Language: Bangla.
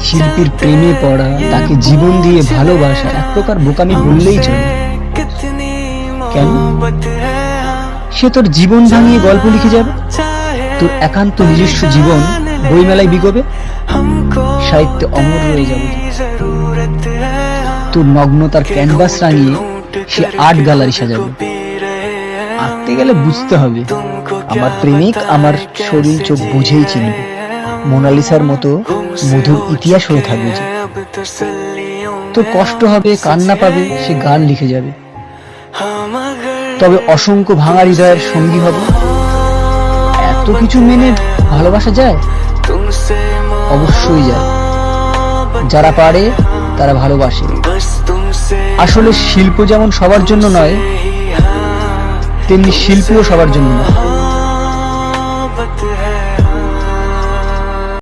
শিল্পীর প্রেমে পড়া, তাকে জীবন দিয়ে ভালোবাসা এক প্রকার বোকামি বললেই চলে। কেন? সে তোর জীবন ভাঙিয়ে গল্প লিখে যাবে, তোর একান্ত নিজস্ব জীবন বইমেলায় বিকোবে, সাহিত্যে অমর রয়ে যাবে। তোর নগ্নতার ক্যানভাস রাঙিয়ে সে আর্ট গ্যালারি সাজাবে। আঁকতে গেলে বুঝতে হবে, আমার প্রেমিক আমার শরীর চোখ বুঝেই চিনবে। মোনালিসার মতো মধুর ইতিহাস হয়ে থাকবে যে। তোর কষ্ট হবে, কান্না পাবে, সে গান লিখে যাবে। তবে অসংখ্য ভাঙা হৃদয়ের সঙ্গী হবে। এত কিছু মেনে ভালোবাসা যায়? অবশ্যই যায়। যারা পারে তারা ভালোবাসে। আসলে শিল্প যেমন সবার জন্য নয়, তেমনি শিল্পীও সবার জন্য নয়।